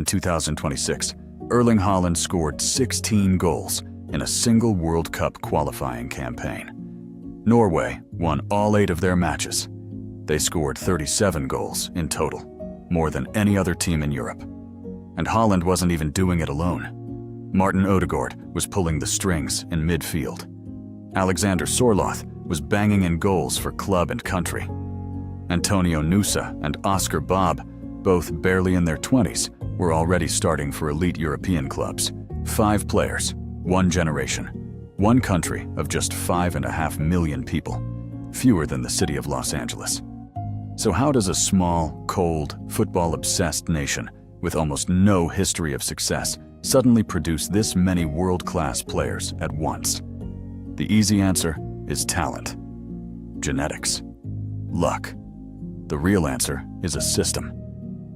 In 2026, Erling Haaland scored 16 goals in a single World Cup qualifying campaign. Norway won all 8 of their matches. They scored 37 goals in total, more than any other team in Europe. And Haaland wasn't even doing it alone. Martin Odegaard was pulling the strings in midfield. Alexander Sorloth was banging in goals for club and country. Antonio Nusa and Oscar Bob, both barely in their 20s, were already starting for elite European clubs. 5 players, 1 generation, 1 country of just 5.5 million people, fewer than the city of Los Angeles. So how does a small, cold, football-obsessed nation with almost no history of success suddenly produce this many world-class players at once? The easy answer is talent. Genetics. Luck. The real answer is a system.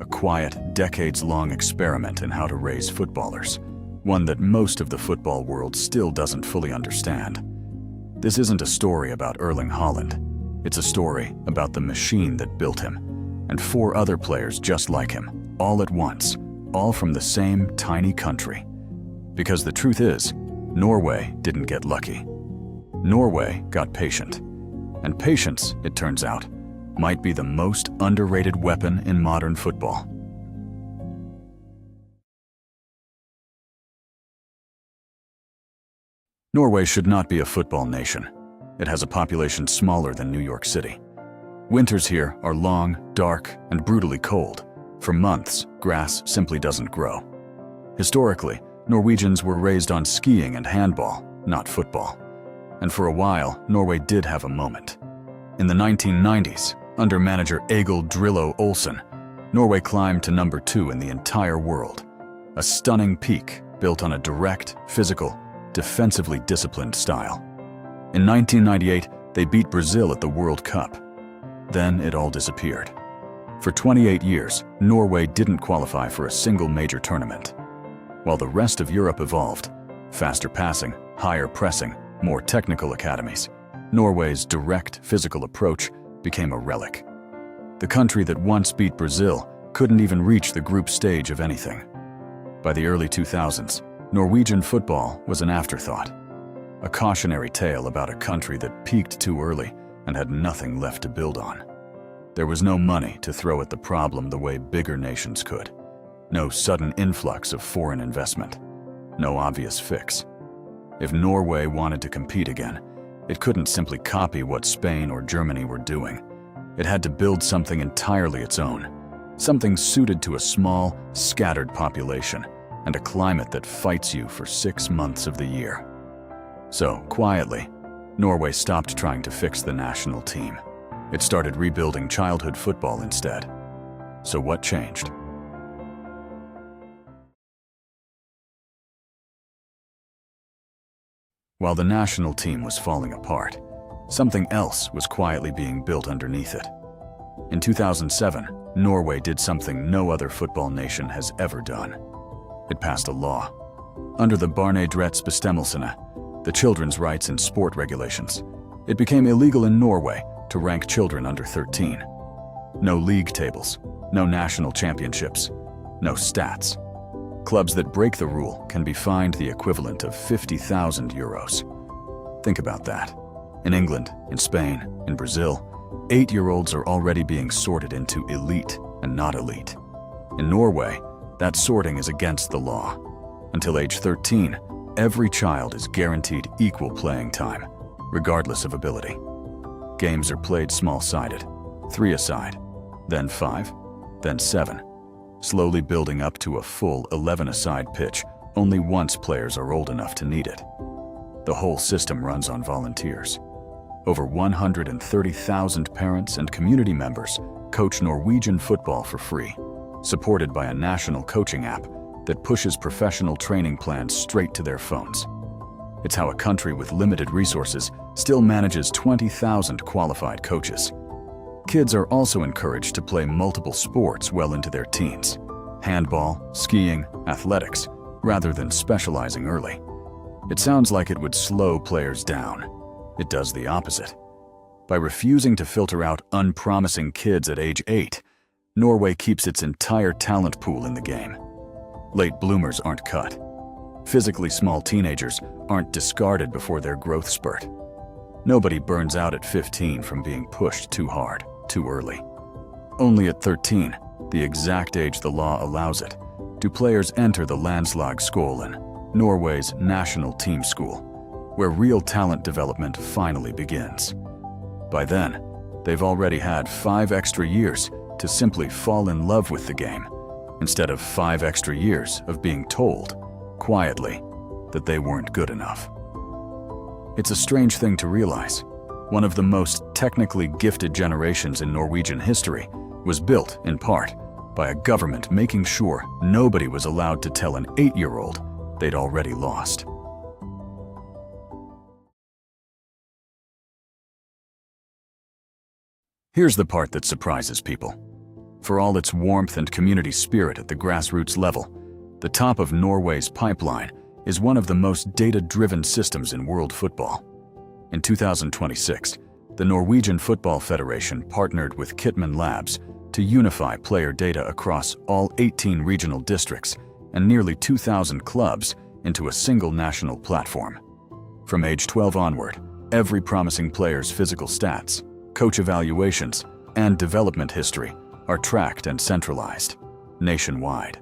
A quiet, decades-long experiment in how to raise footballers. One that most of the football world still doesn't fully understand. This isn't a story about Erling Haaland. It's a story about the machine that built him, and 4 other players just like him, all at once, all from the same tiny country. Because the truth is, Norway didn't get lucky. Norway got patient. And patience, it turns out, might be the most underrated weapon in modern football. Norway should not be a football nation. It has a population smaller than New York City. Winters here are long, dark, and brutally cold. For months, grass simply doesn't grow. Historically, Norwegians were raised on skiing and handball, not football. And for a while, Norway did have a moment. In the 1990s, under manager Egil Drillo Olsen, Norway climbed to number 2 in the entire world. A stunning peak built on a direct, physical, defensively disciplined style. In 1998, they beat Brazil at the World Cup. Then it all disappeared. For 28 years, Norway didn't qualify for a single major tournament. While the rest of Europe evolved, faster passing, higher pressing, more technical academies, Norway's direct physical approach became a relic. The country that once beat Brazil couldn't even reach the group stage of anything. By the early 2000s, Norwegian football was an afterthought, a cautionary tale about a country that peaked too early and had nothing left to build on. There was no money to throw at the problem the way bigger nations could, no sudden influx of foreign investment, no obvious fix. If Norway wanted to compete again, it couldn't simply copy what Spain or Germany were doing. It had to build something entirely its own, something suited to a small, scattered population and a climate that fights you for 6 months of the year. So, quietly, Norway stopped trying to fix the national team. It started rebuilding childhood football instead. So what changed? While the national team was falling apart, something else was quietly being built underneath it. In 2007, Norway did something no other football nation has ever done. It passed a law. Under the Barneidrettsbestemmelsene, the children's rights in sport regulations, it became illegal in Norway to rank children under 13. No league tables, no national championships, no stats. Clubs that break the rule can be fined the equivalent of 50,000 euros. Think about that. In England, in Spain, in Brazil, 8-year-olds are already being sorted into elite and not elite. In Norway, that sorting is against the law. Until age 13, every child is guaranteed equal playing time, regardless of ability. Games are played small-sided, 3 a side, then 5, then 7. Slowly building up to a full 11-a-side pitch only once players are old enough to need it. The whole system runs on volunteers. Over 130,000 parents and community members coach Norwegian football for free, supported by a national coaching app that pushes professional training plans straight to their phones. It's how a country with limited resources still manages 20,000 qualified coaches. Kids are also encouraged to play multiple sports well into their teens: handball, skiing, athletics, rather than specializing early. It sounds like it would slow players down. It does the opposite. By refusing to filter out unpromising kids at age 8, Norway keeps its entire talent pool in the game. Late bloomers aren't cut. Physically small teenagers aren't discarded before their growth spurt. Nobody burns out at 15 from being pushed too hard, too early. Only at 13, the exact age the law allows it, do players enter the Landslagsskolen, Norway's national team school, where real talent development finally begins. By then, they've already had 5 extra years to simply fall in love with the game, instead of 5 extra years of being told, quietly, that they weren't good enough. It's a strange thing to realize. One of the most technically gifted generations in Norwegian history was built, in part, by a government making sure nobody was allowed to tell an 8-year-old they'd already lost. Here's the part that surprises people. For all its warmth and community spirit at the grassroots level, the top of Norway's pipeline is one of the most data-driven systems in world football. In 2026, the Norwegian Football Federation partnered with Kitman Labs to unify player data across all 18 regional districts and nearly 2,000 clubs into a single national platform. From age 12 onward, every promising player's physical stats, coach evaluations, and development history are tracked and centralized, nationwide.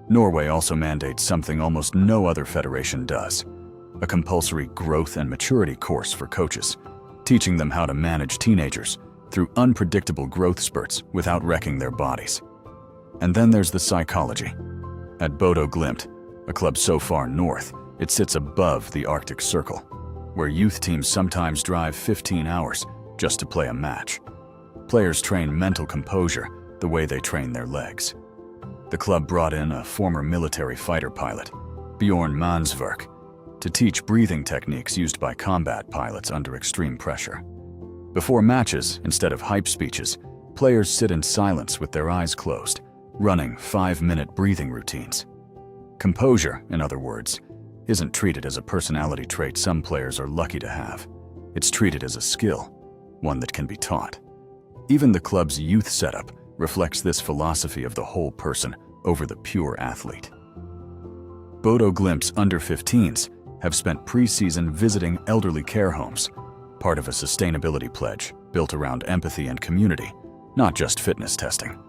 Norway also mandates something almost no other federation does: a compulsory growth and maturity course for coaches, teaching them how to manage teenagers through unpredictable growth spurts without wrecking their bodies. And then there's the psychology. At Bodo Glimt, a club so far north, it sits above the Arctic Circle, where youth teams sometimes drive 15 hours just to play a match. Players train mental composure the way they train their legs. The club brought in a former military fighter pilot, Bjorn Mansverk, to teach breathing techniques used by combat pilots under extreme pressure. Before matches, instead of hype speeches, players sit in silence with their eyes closed, running 5-minute breathing routines. Composure, in other words, isn't treated as a personality trait some players are lucky to have. It's treated as a skill, one that can be taught. Even the club's youth setup reflects this philosophy of the whole person over the pure athlete. Bodo Glimt's under-15s have spent pre-season visiting elderly care homes, part of a sustainability pledge built around empathy and community, not just fitness testing.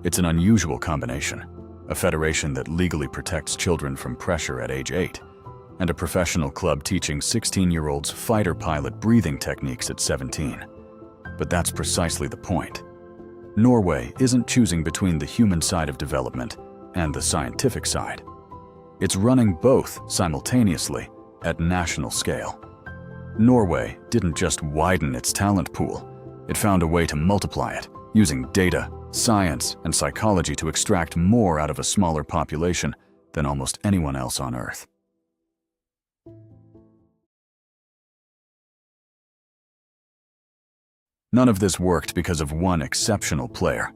It's an unusual combination: a federation that legally protects children from pressure at age 8, and a professional club teaching 16-year-olds fighter pilot breathing techniques at 17. But that's precisely the point. Norway isn't choosing between the human side of development and the scientific side. It's running both simultaneously at national scale. Norway didn't just widen its talent pool, it found a way to multiply it, using data, science, and psychology to extract more out of a smaller population than almost anyone else on Earth. None of this worked because of one exceptional player.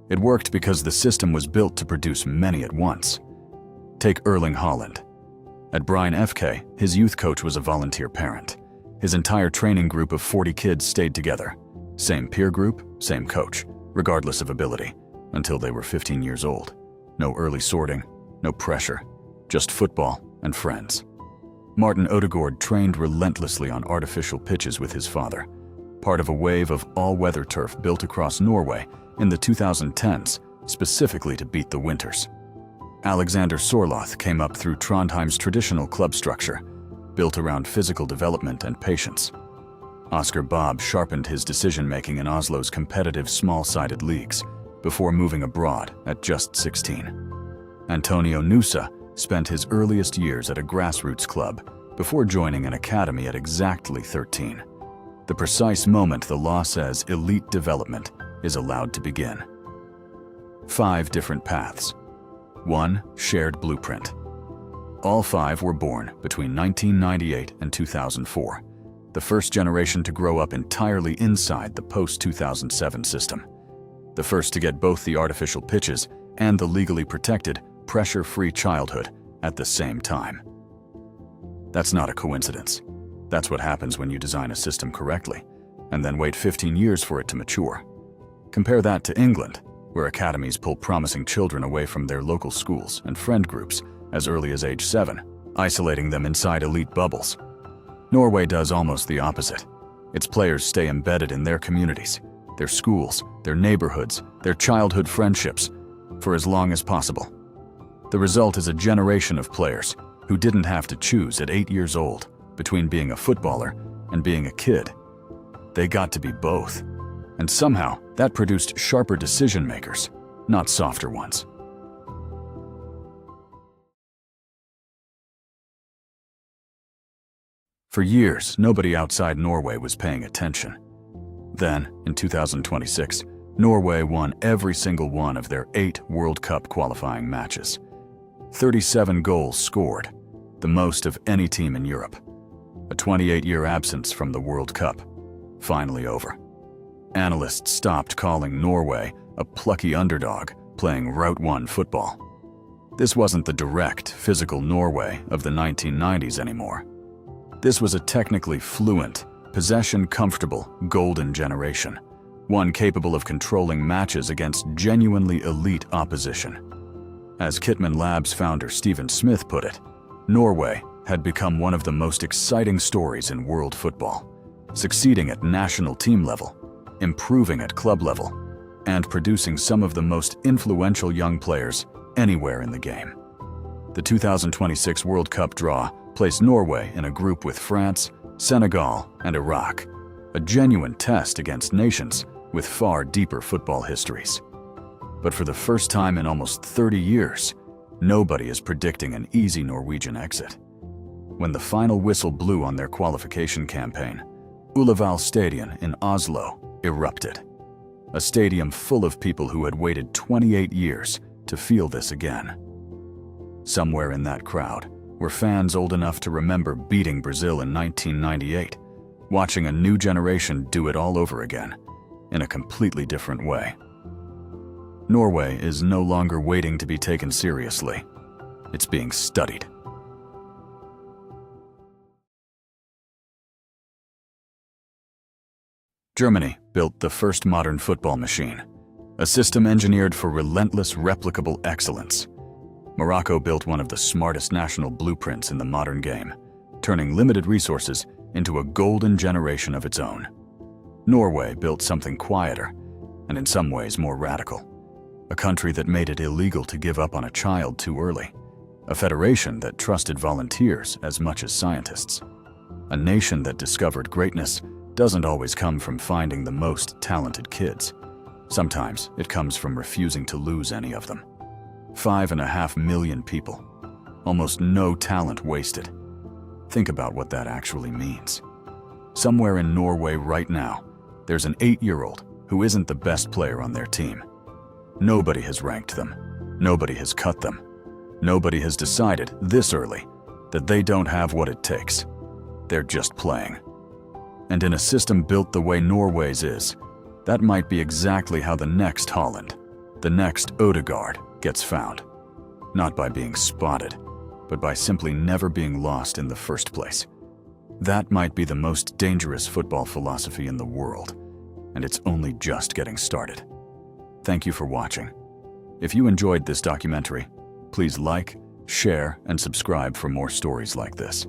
It worked because the system was built to produce many at once. Take Erling Haaland. At Brian FK, his youth coach was a volunteer parent. His entire training group of 40 kids stayed together. Same peer group, same coach, regardless of ability, until they were 15 years old. No early sorting, no pressure, just football and friends. Martin Ødegaard trained relentlessly on artificial pitches with his father, part of a wave of all-weather turf built across Norway in the 2010s, specifically to beat the winters. Alexander Sorloth came up through Trondheim's traditional club structure, built around physical development and patience. Oscar Bob sharpened his decision-making in Oslo's competitive small-sided leagues before moving abroad at just 16. Antonio Nusa spent his earliest years at a grassroots club before joining an academy at exactly 13. The precise moment the law says elite development is allowed to begin. 5 different paths. 1 shared blueprint. All 5 were born between 1998 and 2004, the first generation to grow up entirely inside the post-2007 system. The first to get both the artificial pitches and the legally protected, pressure-free childhood at the same time. That's not a coincidence. That's what happens when you design a system correctly, and then wait 15 years for it to mature. Compare that to England, where academies pull promising children away from their local schools and friend groups as early as age 7, isolating them inside elite bubbles. Norway does almost the opposite. Its players stay embedded in their communities, their schools, their neighborhoods, their childhood friendships, for as long as possible. The result is a generation of players who didn't have to choose at 8 years old between being a footballer and being a kid. They got to be both. And somehow, that produced sharper decision makers, not softer ones. For years, nobody outside Norway was paying attention. Then, in 2026, Norway won every single one of their 8 World Cup qualifying matches. 37 goals scored, the most of any team in Europe. A 28-year absence from the World Cup, finally over. Analysts stopped calling Norway a plucky underdog playing Route 1 football. This wasn't the direct, physical Norway of the 1990s anymore. This was a technically fluent, possession-comfortable, golden generation, one capable of controlling matches against genuinely elite opposition. As Kitman Labs founder Stephen Smith put it, Norway had become one of the most exciting stories in world football, succeeding at national team level, improving at club level, and producing some of the most influential young players anywhere in the game. The 2026 World Cup draw placed Norway in a group with France, Senegal, and Iraq, a genuine test against nations with far deeper football histories. But for the first time in almost 30 years, nobody is predicting an easy Norwegian exit. When the final whistle blew on their qualification campaign, Ullevål Stadion in Oslo erupted. A stadium full of people who had waited 28 years to feel this again. Somewhere in that crowd were fans old enough to remember beating Brazil in 1998, watching a new generation do it all over again, in a completely different way. Norway is no longer waiting to be taken seriously. It's being studied. Germany built the first modern football machine, a system engineered for relentless, replicable excellence. Morocco built one of the smartest national blueprints in the modern game, turning limited resources into a golden generation of its own. Norway built something quieter, and in some ways more radical. A country that made it illegal to give up on a child too early. A federation that trusted volunteers as much as scientists. A nation that discovered greatness doesn't always come from finding the most talented kids. Sometimes it comes from refusing to lose any of them. 5.5 million people. Almost no talent wasted. Think about what that actually means. Somewhere in Norway right now, there's an 8-year-old who isn't the best player on their team. Nobody has ranked them. Nobody has cut them. Nobody has decided this early that they don't have what it takes. They're just playing. And in a system built the way Norway's is, that might be exactly how the next Haaland, the next Odegaard, gets found. Not by being spotted, but by simply never being lost in the first place. That might be the most dangerous football philosophy in the world, and it's only just getting started. Thank you for watching. If you enjoyed this documentary, please like, share, and subscribe for more stories like this.